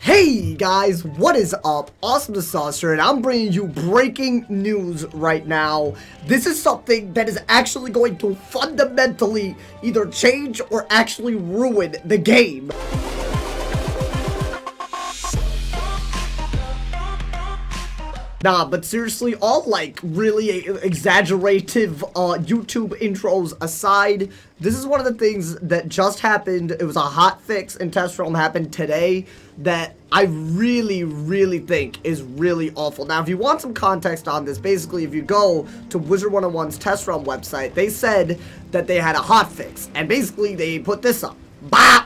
Hey guys, what is up? AwesomeTheSauce here, and I'm bringing you breaking news right now. This is something that is actually going to fundamentally either change or actually ruin the game. Nah, but seriously, all like really exaggerative YouTube intros aside, this is one of the things that just happened. It was a hot fix in test realm, happened today, that I really think is really awful. Now, if you want some context on this, basically, if you go to Wizard101's test realm website, they said that they had a hot fix, and basically they put this up. Bah!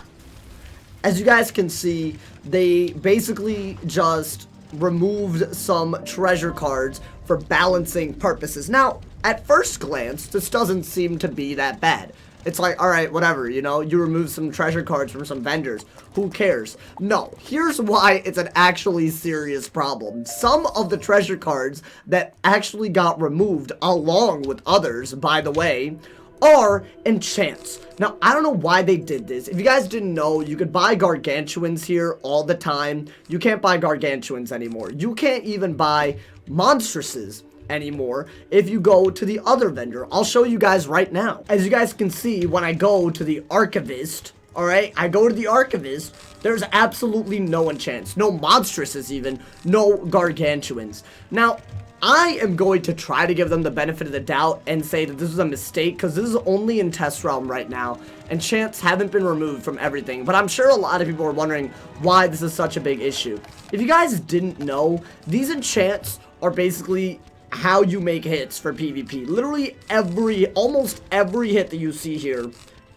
As you guys can see, they basically just removed some treasure cards for balancing purposes. Now, at first glance, this doesn't seem to be that bad. It's like, alright, whatever, you know, you remove some treasure cards from some vendors. Who cares? No, here's why it's an actually serious problem. Some of the treasure cards that actually got removed, along with others, by the way, are enchants. Now, I don't know why they did this. If you guys didn't know, you could buy gargantuans here all the time. You can't buy gargantuans anymore. You can't even buy monstresses anymore if you go to the other vendor. I'll show you guys right now. As you guys can see, when I go to the archivist, alright, I go to the archivist, there's absolutely no enchants, no monstresses even, no gargantuans. Now, I am going to try to give them the benefit of the doubt and say that this was a mistake, because this is only in test realm right now. Enchants haven't been removed from everything, but I'm sure a lot of people are wondering why this is such a big issue. If you guys didn't know, these enchants are basically how you make hits for PvP. Literally almost every hit that you see here,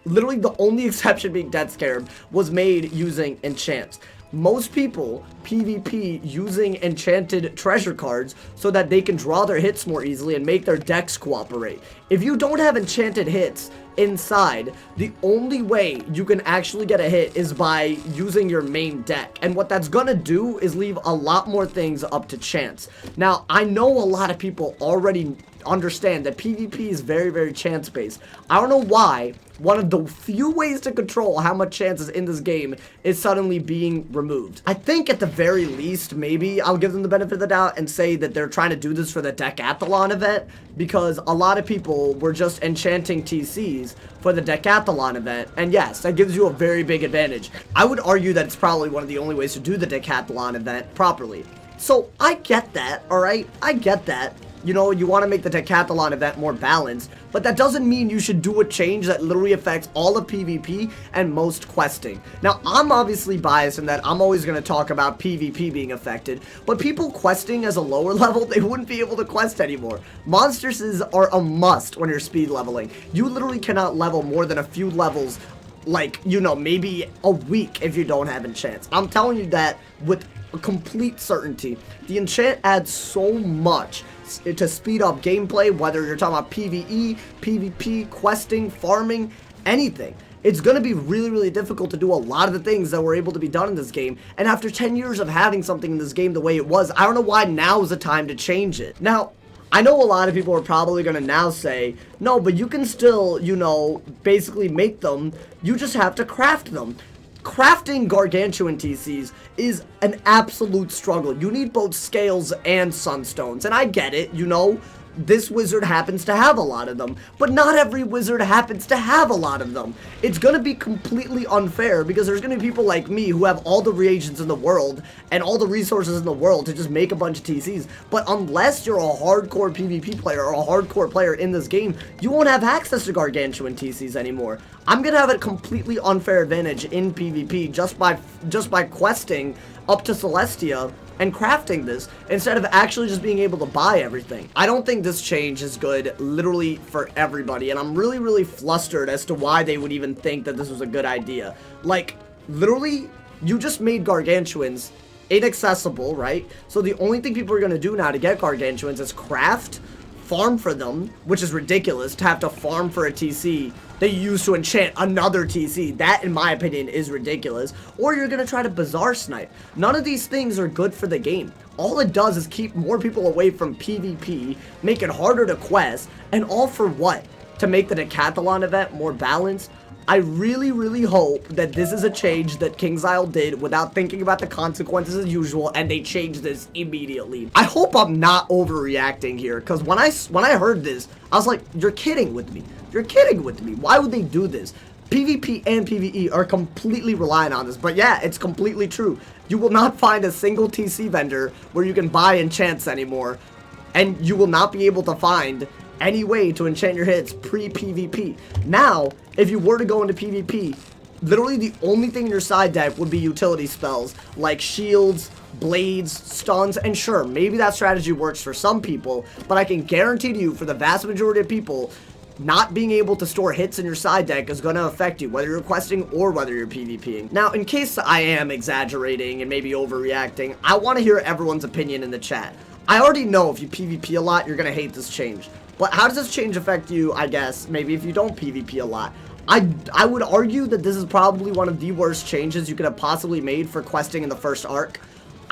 literally the only exception being Dead Scarab, was made using enchants. Most people PvP using enchanted treasure cards so that they can draw their hits more easily and make their decks cooperate. If you don't have enchanted hits inside, the only way you can actually get a hit is by using your main deck. And what that's gonna do is leave a lot more things up to chance. Now, I know a lot of people already understand that PvP is very chance based. I don't know why one of the few ways to control how much chance is in this game is suddenly being removed. I think at the very least, maybe I'll give them the benefit of the doubt and say that they're trying to do this for the Decathlon event, because a lot of people were just enchanting TCs for the Decathlon event, and yes, that gives you a very big advantage. I would argue that it's probably one of the only ways to do the Decathlon event properly. So I get that, alright? I get that. You know, you want to make the Decathlon event more balanced, but that doesn't mean you should do a change that literally affects all of PvP and most questing. Now, I'm obviously biased in that I'm always going to talk about PvP being affected, but people questing as a lower level, they wouldn't be able to quest anymore. Monstresses are a must when you're speed leveling. You literally cannot level more than a few levels, like, you know, maybe a week if you don't have enchants. I'm telling you that with complete certainty. The enchant adds so much to speed up gameplay, whether you're talking about PvE, PvP, questing, farming, anything. It's going to be really difficult to do a lot of the things that were able to be done in this game, and after 10 years of having something in this game the way it was, I don't know why now is the time to change it. Now, I know a lot of people are probably going to now say, no, but you can still, you know, basically make them, you just have to craft them. Crafting gargantuan TCs is an absolute struggle. You need both scales and sunstones, and I get it, you know, this wizard happens to have a lot of them, but not every wizard happens to have a lot of them. It's gonna be completely unfair, because there's gonna be people like me who have all the reagents in the world and all the resources in the world to just make a bunch of TCs, but unless you're a hardcore PvP player or a hardcore player in this game, you won't have access to gargantuan TCs anymore. I'm gonna have a completely unfair advantage in PvP just by questing up to Celestia and crafting this, instead of actually just being able to buy everything. I don't think this change is good literally for everybody, and I'm really flustered as to why they would even think that this was a good idea. Like, literally, you just made gargantuans inaccessible, right? So the only thing people are going to do now to get gargantuans is craft, farm for them, which is ridiculous to have to farm for a TC that you use to enchant another TC. That, in my opinion, is ridiculous. Or you're gonna try to bazaar snipe. None of these things are good for the game. All it does is keep more people away from PvP, make it harder to quest, and all for what? To make the Decathlon event more balanced? I really, really hope that this is a change that KingsIsle did without thinking about the consequences as usual, and they change this immediately. I hope I'm not overreacting here, because when I heard this, I was like, you're kidding with me. You're kidding with me. Why would they do this? PvP and PvE are completely reliant on this, but yeah, it's completely true. You will not find a single TC vendor where you can buy enchants anymore, and you will not be able to find any way to enchant your hits pre-PvP. Now, if you were to go into PvP, literally the only thing in your side deck would be utility spells like shields, blades, stuns, and sure, maybe that strategy works for some people, but I can guarantee to you, for the vast majority of people, not being able to store hits in your side deck is going to affect you, whether you're questing or whether you're PvPing. Now, in case I am exaggerating and maybe overreacting, I want to hear everyone's opinion in the chat. I already know if you PvP a lot, you're going to hate this change. But how does this change affect you, I guess, maybe if you don't PvP a lot? I would argue that this is probably one of the worst changes you could have possibly made for questing in the first arc.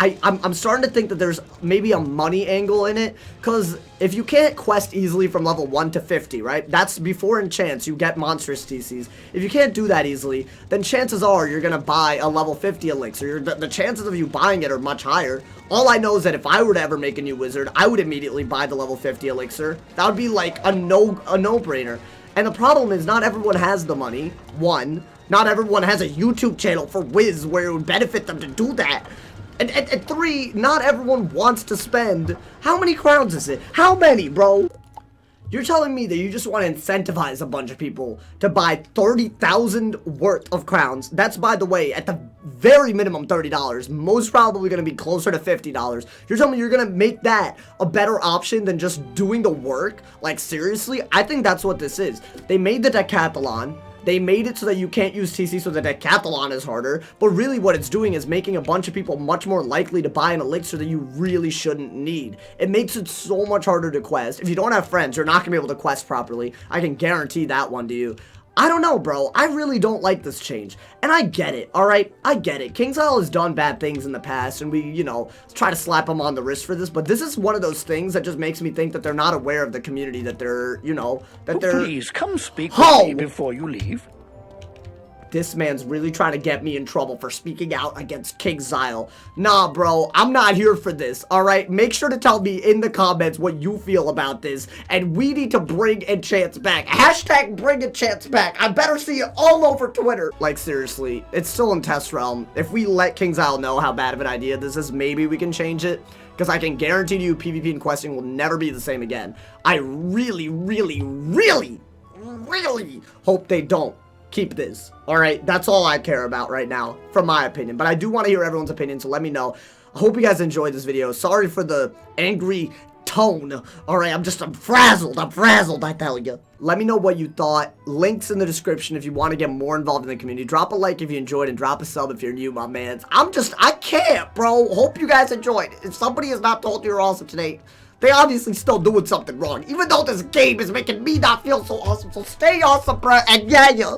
I'm starting to think that there's maybe a money angle in it, because if you can't quest easily from level 1 to 50, right? That's before enchants, you get monstrous TCs. If you can't do that easily, then chances are you're going to buy a level 50 elixir. The chances of you buying it are much higher. All I know is that if I were to ever make a new wizard, I would immediately buy the level 50 elixir. That would be like a no-brainer. And the problem is not everyone has the money. One, not everyone has a YouTube channel for Wiz where it would benefit them to do that. And three, not everyone wants to spend. How many crowns is it? How many, bro? You're telling me that you just want to incentivize a bunch of people to buy 30,000 worth of crowns. That's, by the way, at the very minimum $30. Most probably going to be closer to $50. You're telling me you're going to make that a better option than just doing the work? Like, seriously? I think that's what this is. They made the decathlon. They made it so that you can't use TC, so the decathlon is harder, but really what it's doing is making a bunch of people much more likely to buy an elixir that you really shouldn't need. It makes it so much harder to quest. If you don't have friends, you're not going to be able to quest properly. I can guarantee that one to you. I don't know, bro. I really don't like this change. And I get it, alright? I get it. KingsIsle has done bad things in the past, and we, you know, try to slap them on the wrist for this, but this is one of those things that just makes me think that they're not aware of the community, that they're, you know, that they're... Please, come speak with me before you leave. This man's really trying to get me in trouble for speaking out against KingsIsle. Nah, bro, I'm not here for this, alright? Make sure to tell me in the comments what you feel about this, and we need to bring enchants back. Hashtag bring enchants back. I better see it all over Twitter. Like, seriously, it's still in test realm. If we let KingsIsle know how bad of an idea this is, maybe we can change it. Because I can guarantee you PvP and questing will never be the same again. I really, really, really, really hope they don't keep this. Alright, that's all I care about right now, from my opinion. But I do want to hear everyone's opinion, so let me know. I hope you guys enjoyed this video. Sorry for the angry tone. Alright, I'm frazzled, I tell you. Let me know what you thought. Links in the description if you want to get more involved in the community. Drop a like if you enjoyed, and drop a sub if you're new, my man. I can't, bro. Hope you guys enjoyed. If somebody has not told you you're awesome today, they obviously still doing something wrong. Even though this game is making me not feel so awesome. So stay awesome, bro, and yeah.